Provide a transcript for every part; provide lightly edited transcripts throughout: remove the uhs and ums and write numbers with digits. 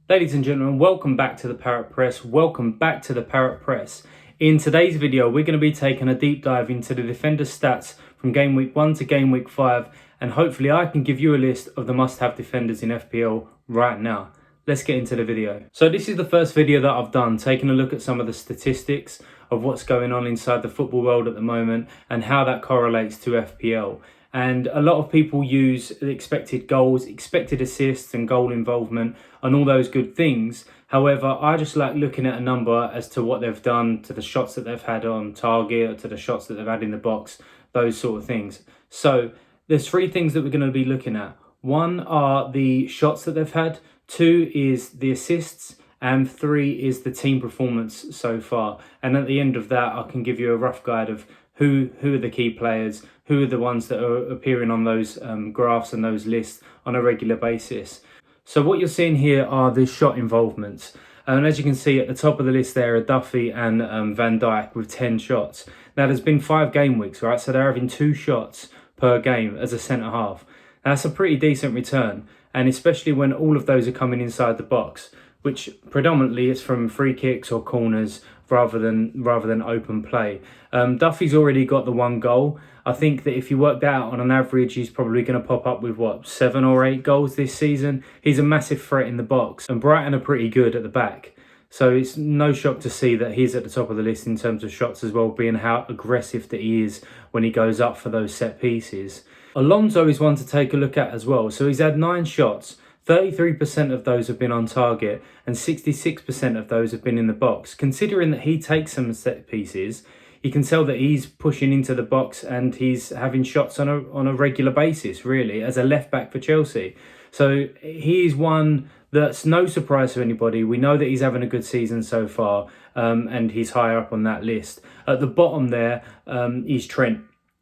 Ladies and gentlemen, welcome back to the Parrot Press. Welcome back to the Parrot Press. In today's video, we're going to be taking a deep dive into the defender stats from game week 1 to game week 5, and hopefully I can give you a list of the must-have defenders in FPL right now. Let's get into the video. So this is the first video that I've done, taking a look at some of the statistics of what's going on inside the football world at the moment and how that correlates to FPL. And a lot of people use expected goals, expected assists and goal involvement and all those good things. However, I just like looking at a number as to what they've done, to the shots that they've had on target, or to the shots that they've had in the box, those sort of things. So there's three things that we're going to be looking at. One are the shots that they've had, two is the assists, and three is the team performance so far. And at the end of that, I can give you a rough guide of who are the key players, who are the ones that are appearing on those graphs and those lists on a regular basis. So what you're seeing here are the shot involvements. And as you can see at the top of the list there are Duffy and Van Dijk with 10 shots. Now there's been 5 game weeks, right? So they're having 2 shots per game as a centre half. Now, that's a pretty decent return. And especially when all of those are coming inside the box, which predominantly is from free kicks or corners rather than open play. Duffy's already got the 1 goal. I think that if you work that out on an average, he's probably going to pop up with, 7 or 8 goals this season. He's a massive threat in the box, and Brighton are pretty good at the back. So it's no shock to see that he's at the top of the list in terms of shots as well, being how aggressive that he is when he goes up for those set pieces. Alonso is one to take a look at as well. So he's had 9 shots. 33% of those have been on target and 66% of those have been in the box. Considering that he takes some set pieces, you can tell that he's pushing into the box and he's having shots on a regular basis, really, as a left back for Chelsea. So he's one that's no surprise to anybody. We know that he's having a good season so far, and he's higher up on that list. At the bottom there is Trent.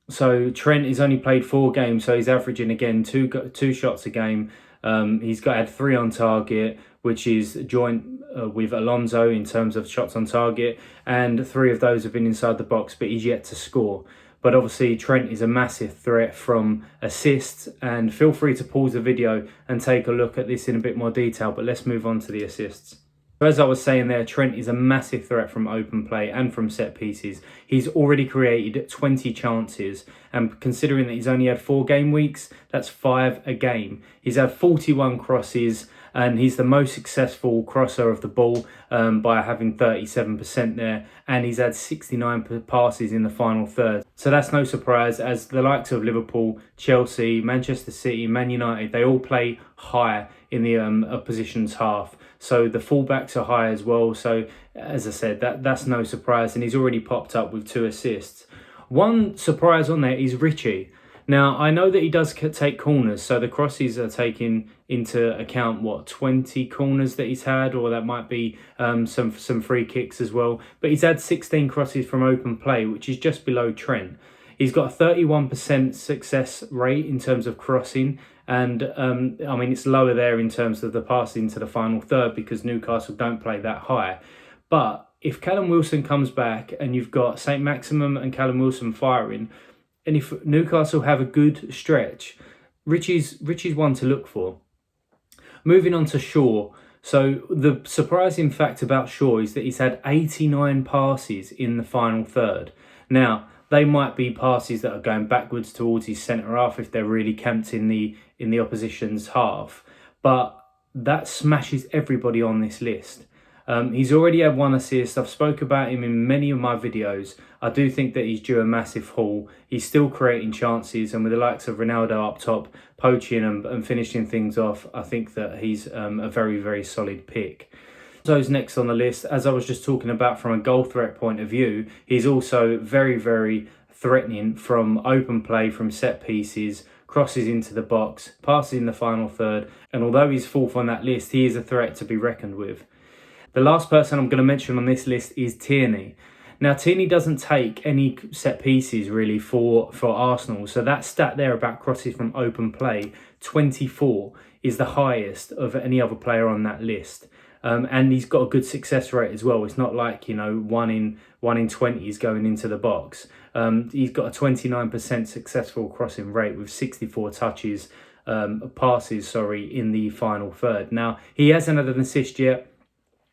So Trent has only played 4 games, so he's averaging again two shots a game. He's had 3 on target, which is joint with Alonso in terms of shots on target, and 3 of those have been inside the box, but he's yet to score. But obviously Trent is a massive threat from assists, and feel free to pause the video and take a look at this in a bit more detail, but let's move on to the assists. As I was saying there, Trent is a massive threat from open play and from set pieces. He's already created 20 chances, and considering that he's only had 4 game weeks, that's 5 a game. He's had 41 crosses, and he's the most successful crosser of the ball by having 37% there, and he's had 69 passes in the final third. So that's no surprise, as the likes of Liverpool, Chelsea, Manchester City, Man United, they all play high in the opposition's half. So the fullbacks are high as well. So as I said, that's no surprise, and he's already popped up with 2 assists. One surprise on there is Richie. Now, I know that he does take corners, so the crosses are taking into account, 20 corners that he's had, or that might be some free kicks as well. But he's had 16 crosses from open play, which is just below Trent. He's got a 31% success rate in terms of crossing, and it's lower there in terms of the passing to the final third because Newcastle don't play that high. But if Callum Wilson comes back and you've got St. Maximum and Callum Wilson firing, and if Newcastle have a good stretch, Richie's one to look for. Moving on to Shaw. So the surprising fact about Shaw is that he's had 89 passes in the final third. Now, they might be passes that are going backwards towards his centre half if they're really camped in the opposition's half. But that smashes everybody on this list. He's already had 1 assist. I've spoke about him in many of my videos. I do think that he's due a massive haul. He's still creating chances, and with the likes of Ronaldo up top, poaching and finishing things off, I think that he's a very, very solid pick. Alonso's next on the list. As I was just talking about from a goal threat point of view, he's also very, very threatening from open play, from set pieces, crosses into the box, passes in the final third, and although he's 4th on that list, he is a threat to be reckoned with. The last person I'm going to mention on this list is Tierney. Now, Tierney doesn't take any set pieces really for Arsenal, so that stat there about crosses from open play, 24, is the highest of any other player on that list. And he's got a good success rate as well. It's not like, 1 in 20 is going into the box. He's got a 29% successful crossing rate with 64 touches passes, in the final third. Now, he hasn't had an assist yet.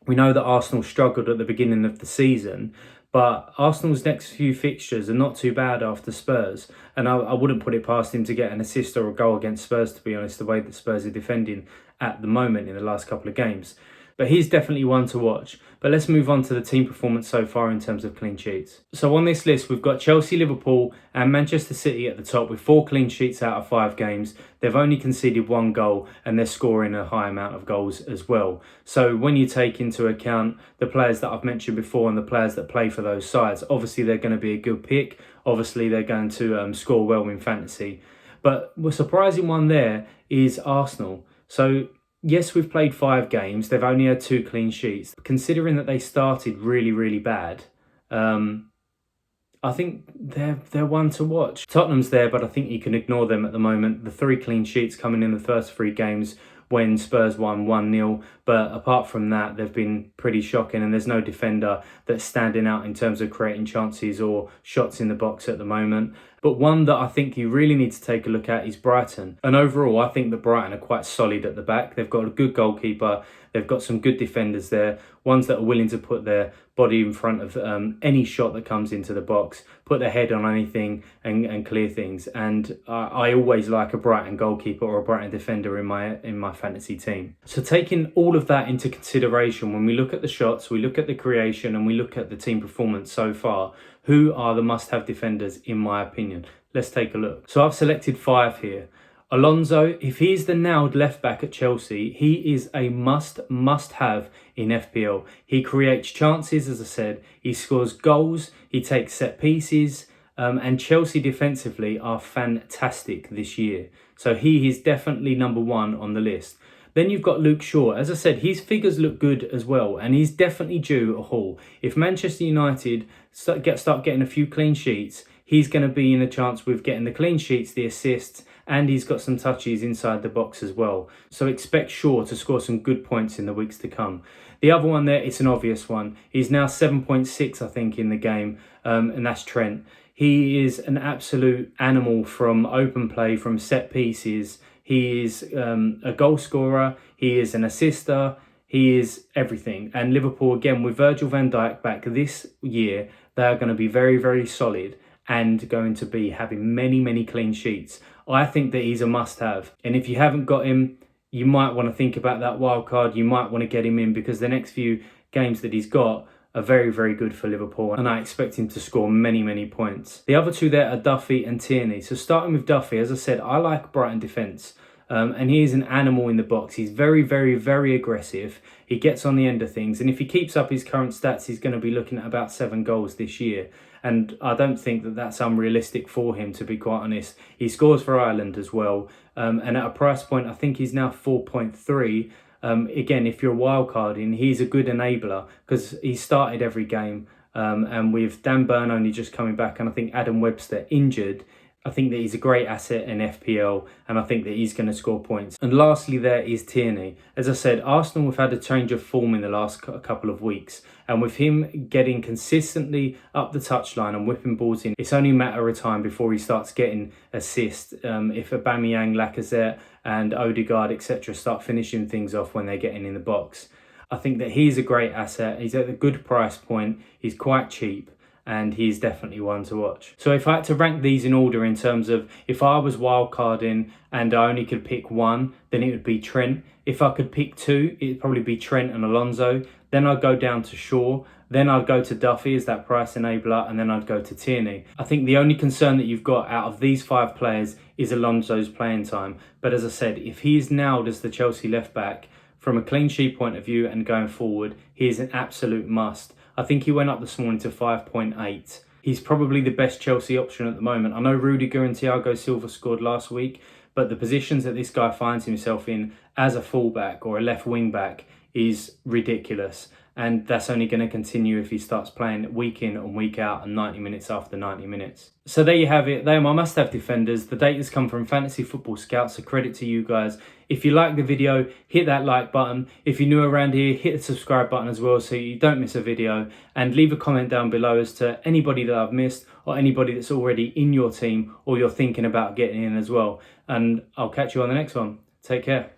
We know that Arsenal struggled at the beginning of the season, but Arsenal's next few fixtures are not too bad after Spurs. And I wouldn't put it past him to get an assist or a goal against Spurs, to be honest, the way that Spurs are defending at the moment in the last couple of games. But he's definitely one to watch. But let's move on to the team performance so far in terms of clean sheets. So on this list, we've got Chelsea, Liverpool and Manchester City at the top with 4 clean sheets out of 5 games. They've only conceded 1 goal and they're scoring a high amount of goals as well. So when you take into account the players that I've mentioned before and the players that play for those sides, obviously they're going to be a good pick. Obviously they're going to score well in fantasy. But the surprising one there is Arsenal. So yes, we've played 5 games. They've only had 2 clean sheets. Considering that they started really, really bad, I think they're one to watch. Tottenham's there, but I think you can ignore them at the moment. The 3 clean sheets coming in the first 3 games when Spurs won 1-0. But apart from that, they've been pretty shocking and there's no defender that's standing out in terms of creating chances or shots in the box at the moment. But one that I think you really need to take a look at is Brighton. And overall, I think that Brighton are quite solid at the back. They've got a good goalkeeper. They've got some good defenders there. Ones that are willing to put their body in front of any shot that comes into the box, put their head on anything and clear things. And I always like a Brighton goalkeeper or a Brighton defender in my fantasy team. So taking all of that into consideration, when we look at the shots, we look at the creation and we look at the team performance so far, who are the must-have defenders in my opinion? Let's take a look. So I've selected 5 here. Alonso, if he's the nailed left back at Chelsea, he is a must-have in FPL. He creates chances, as I said. He scores goals. He takes set pieces. And Chelsea defensively are fantastic this year. So he is definitely number 1 on the list. Then you've got Luke Shaw. As I said, his figures look good as well, and he's definitely due a haul. If Manchester United start getting a few clean sheets, he's going to be in a chance with getting the clean sheets, the assists, and he's got some touches inside the box as well. So expect Shaw to score some good points in the weeks to come. The other one there, it's an obvious one. He's now 7.6, I think, in the game, and that's Trent. He is an absolute animal from open play, from set pieces. He is a goal scorer. He is an assister. He is everything. And Liverpool, again, with Virgil van Dijk back this year, they are going to be very, very solid and going to be having many, many clean sheets. I think that he's a must-have. And if you haven't got him, you might want to think about that wild card. You might want to get him in because the next few games that he's got are very, very good for Liverpool, and I expect him to score many, many points. The other 2 there are Duffy and Tierney. So starting with Duffy, as I said, I like Brighton defence, and he is an animal in the box. He's very, very, very aggressive. He gets on the end of things, and if he keeps up his current stats, he's going to be looking at about 7 goals this year. And I don't think that that's unrealistic for him, to be quite honest. He scores for Ireland as well, and at a price point, I think he's now 4.3. Again, if you're wildcarding, he's a good enabler because he started every game. And with Dan Burn only just coming back and I think Adam Webster injured, I think that he's a great asset in FPL and I think that he's going to score points. And lastly there is Tierney. As I said, Arsenal have had a change of form in the last couple of weeks. And with him getting consistently up the touchline and whipping balls in, it's only a matter of time before he starts getting assists. If Aubameyang, Lacazette and Odegaard, etc. start finishing things off when they're getting in the box. I think that he's a great asset. He's at a good price point. He's quite cheap. And he's definitely one to watch. So if I had to rank these in order in terms of if I was wildcarding and I only could pick 1, then it would be Trent. If I could pick 2, it'd probably be Trent and Alonso. Then I'd go down to Shaw. Then I'd go to Duffy as that price enabler. And then I'd go to Tierney. I think the only concern that you've got out of these 5 players is Alonso's playing time. But as I said, if he is nailed as the Chelsea left back, from a clean sheet point of view and going forward, he is an absolute must. I think he went up this morning to 5.8. He's probably the best Chelsea option at the moment. I know Rudiger and Thiago Silva scored last week, but the positions that this guy finds himself in as a fullback or a left wing back is ridiculous. And that's only going to continue if he starts playing week in and week out and 90 minutes after 90 minutes. So there you have it. They are my must-have defenders. The data's come from Fantasy Football Scouts, so credit to you guys. If you like the video, hit that like button. If you're new around here, hit the subscribe button as well so you don't miss a video. And leave a comment down below as to anybody that I've missed or anybody that's already in your team or you're thinking about getting in as well. And I'll catch you on the next one. Take care.